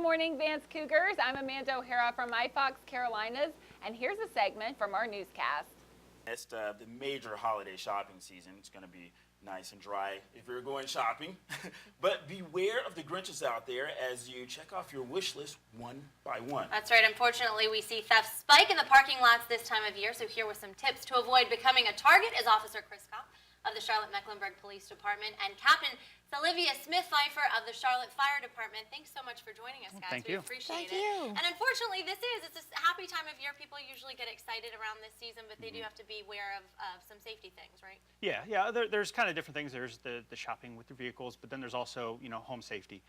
Good morning, Vance Cougars. I'm Amanda O'Hara from iFox Carolinas, and here's a segment from our newscast. It's the major holiday shopping season. It's going to be nice and dry if you're going shopping. But beware of the Grinches out there as you check off your wish list one by one. That's right. Unfortunately, we see theft spike in the parking lots this time of year, so here with some tips to avoid becoming a target is Officer Chris Kopp of the Charlotte-Mecklenburg Police Department and Captain Olivia Smith-Pfeiffer of the Charlotte Fire Department. Thanks so much for joining us, guys. Thank you. We appreciate Thank it. you. And unfortunately, it's a happy time of year. People usually get excited around this season, but they do have to be aware of some safety things, right? Yeah. There's kind of different things. There's the shopping with your vehicles, but then there's also, home safety.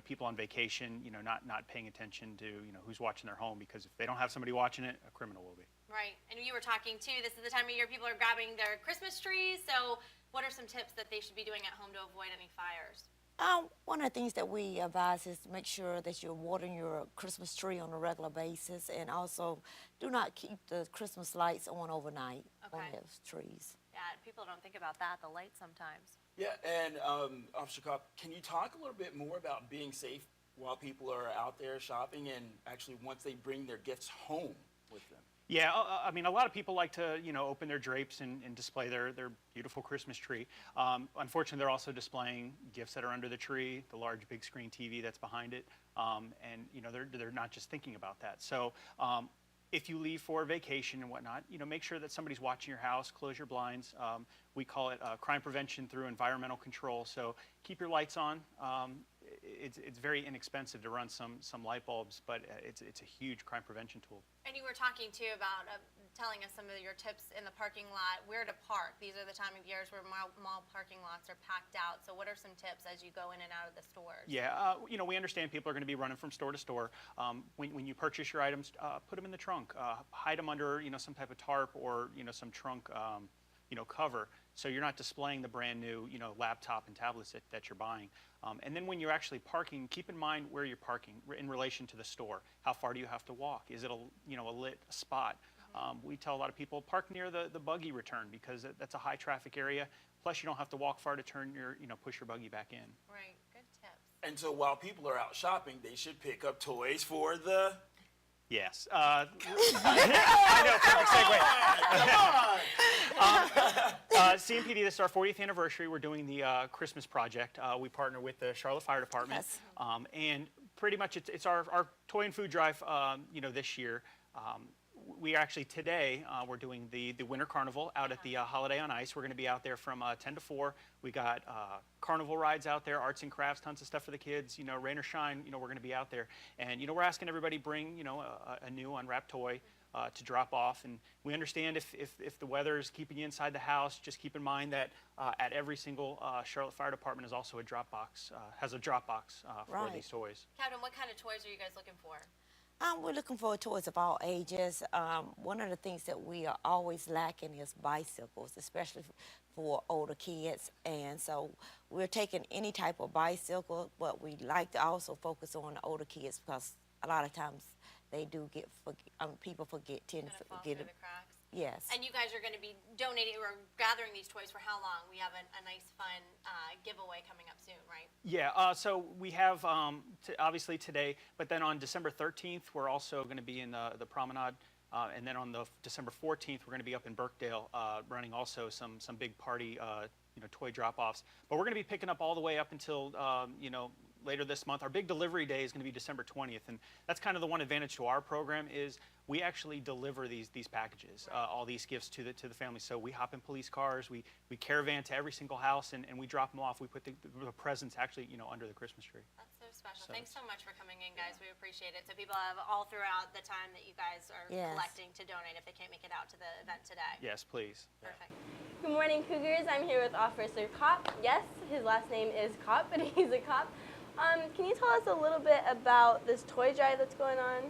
People on vacation, not paying attention to, who's watching their home, because if they don't have somebody watching it, a criminal will be. Right. And you were talking, too, this is the time of year people are grabbing their Christmas trees, so what are some tips that they should be doing at home to avoid any fires? One of the things that we advise is to make sure that you're watering your Christmas tree on a regular basis, and also do not keep the Christmas lights on overnight on those trees. Yeah, people don't think about that, the lights sometimes. Yeah, and Officer Kopp, can you talk a little bit more about being safe while people are out there shopping and actually once they bring their gifts home with them? Yeah, a lot of people like to, open their drapes and display their beautiful Christmas tree. Unfortunately, they're also displaying gifts that are under the tree, the large big screen TV that's behind it, and they're not just thinking about that. So if you leave for vacation and whatnot, make sure that somebody's watching your house, close your blinds. We call it crime prevention through environmental control. So keep your lights on. It's very inexpensive to run some light bulbs, but it's a huge crime prevention tool. And you were talking too about telling us some of your tips in the parking lot, where to park. These are the time of years where mall parking lots are packed out. So what are some tips as you go in and out of the stores? Yeah, we understand people are going to be running from store to store. When you purchase your items, put them in the trunk. Hide them under some type of tarp or some trunk cover, so you're not displaying the brand new laptop and tablets that you're buying. And then when you're actually parking, keep in mind where you're parking in relation to the store. How far do you have to walk? Is it a lit spot? We tell a lot of people park near the buggy return, because that's a high traffic area. Plus you don't have to walk far to turn your push your buggy back in. Right, good tips. And so while people are out shopping, they should pick up toys for the... Yes. I know, perfect segue. CMPD, this is our 40th anniversary. We're doing the Christmas project. We partner with the Charlotte Fire Department. Yes. And pretty much it's our toy and food drive, this year. We actually today, we're doing the Winter Carnival out at the Holiday on Ice. We're going to be out there from 10 to 4. We got carnival rides out there, arts and crafts, tons of stuff for the kids. Rain or shine, we're going to be out there. And, we're asking everybody bring, a new unwrapped toy to drop off. And we understand if the weather is keeping you inside the house, just keep in mind that at every single Charlotte Fire Department is also a drop box, has a drop box for these toys. Captain, what kind of toys are you guys looking for? We're looking for toys of all ages. One of the things that we are always lacking is bicycles, especially for older kids. And so we're taking any type of bicycle, but we like to also focus on the older kids, because a lot of times they do people tend to forget through the cracks. Yes. And you guys are going to be donating or gathering these toys for how long? We have a nice, fun giveaway coming up soon, right? Yeah, so we have obviously today, but then on December 13th, we're also going to be in the Promenade. And then on the December 14th, we're going to be up in Birkdale running also some big party toy drop-offs. But we're going to be picking up all the way up until later this month. Our big delivery day is going to be December 20th, and that's kind of the one advantage to our program is we actually deliver these packages, all these gifts to the family. So we hop in police cars, we caravan to every single house, and we drop them off. We put the presents actually under the Christmas tree. That's so special. Thanks so much for coming in, guys. We appreciate it. So people have all throughout the time that you guys are collecting to donate if they can't make it out to the event today. Yes, please. Perfect. Good morning, Cougars. I'm here with Officer Kopp. Yes, his last name is Kopp, but he's a cop. Can you tell us a little bit about this toy drive that's going on?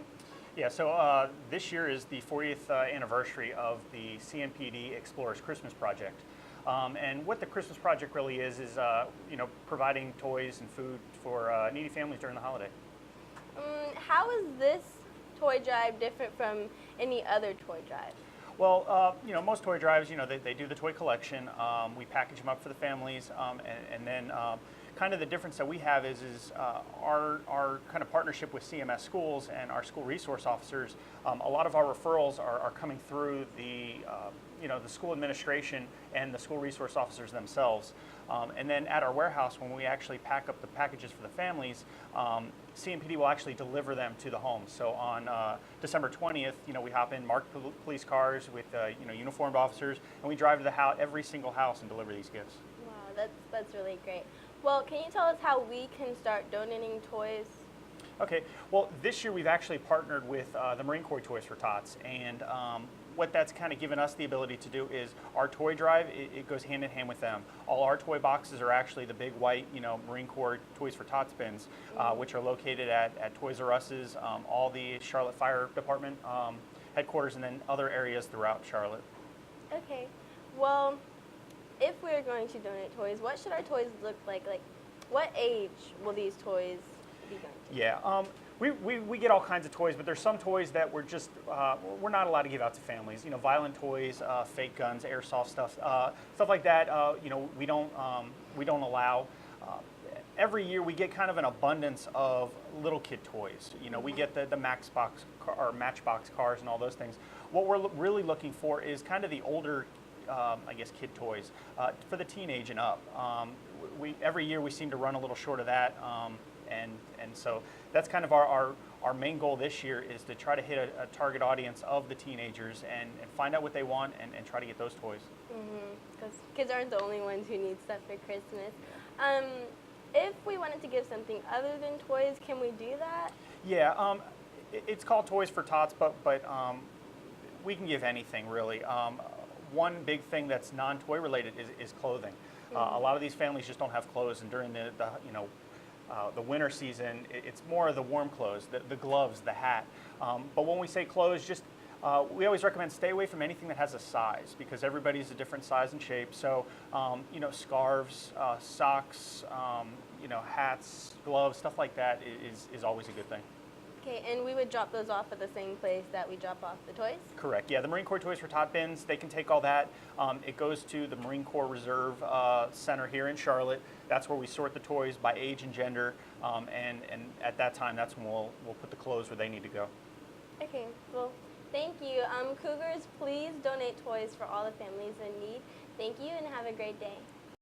Yeah, so this year is the 40th anniversary of the CMPD Explorers Christmas Project. And what the Christmas Project really is providing toys and food for needy families during the holiday. How is this toy drive different from any other toy drive? Well, most toy drives, they do the toy collection. We package them up for the families, and then, kind of the difference that we have is our kind of partnership with CMS schools and our school resource officers. A lot of our referrals are coming through the the school administration and the school resource officers themselves. And then at our warehouse, when we actually pack up the packages for the families, CMPD will actually deliver them to the home. So on December 20th, we hop in marked police cars with uniformed officers, and we drive to the house, every single house, and deliver these gifts. Wow, that's really great. Well, can you tell us how we can start donating toys? Okay, well, this year we've actually partnered with the Marine Corps Toys-for-Tots, and what that's kind of given us the ability to do is our toy drive, it goes hand in hand with them. All our toy boxes are actually the big white, Marine Corps Toys-for-Tots bins, which are located at Toys R Us's, all the Charlotte Fire Department headquarters, and then other areas throughout Charlotte. Okay, well, if we're going to donate toys, what should our toys look like? Like, what age will these toys be going to? Yeah, we get all kinds of toys, but there's some toys that we're just we're not allowed to give out to families. Violent toys, fake guns, airsoft stuff, stuff like that. We don't allow. Every year we get kind of an abundance of little kid toys. We get the Matchbox cars and all those things. What we're really looking for is kind of the older, kid toys for the teenage and up. Every year we seem to run a little short of that. And so that's kind of our main goal this year, is to try to hit a target audience of the teenagers and find out what they want and try to get those toys. Because kids aren't the only ones who need stuff for Christmas. If we wanted to give something other than toys, can we do that? Yeah, it's called Toys-for-Tots, but we can give anything really. One big thing that's non-toy related is clothing. A lot of these families just don't have clothes, and during the winter season, it's more of the warm clothes, the gloves, the hat. But when we say clothes, we always recommend stay away from anything that has a size, because everybody's a different size and shape. So, scarves, socks, hats, gloves, stuff like that is always a good thing. Okay, and we would drop those off at the same place that we drop off the toys? Correct. Yeah, the Marine Corps Toys-for-Tots bins, they can take all that. It goes to the Marine Corps Reserve Center here in Charlotte. That's where we sort the toys by age and gender, and at that time, that's when we'll put the clothes where they need to go. Okay, well, thank you. Cougars, please donate toys for all the families in need. Thank you, and have a great day.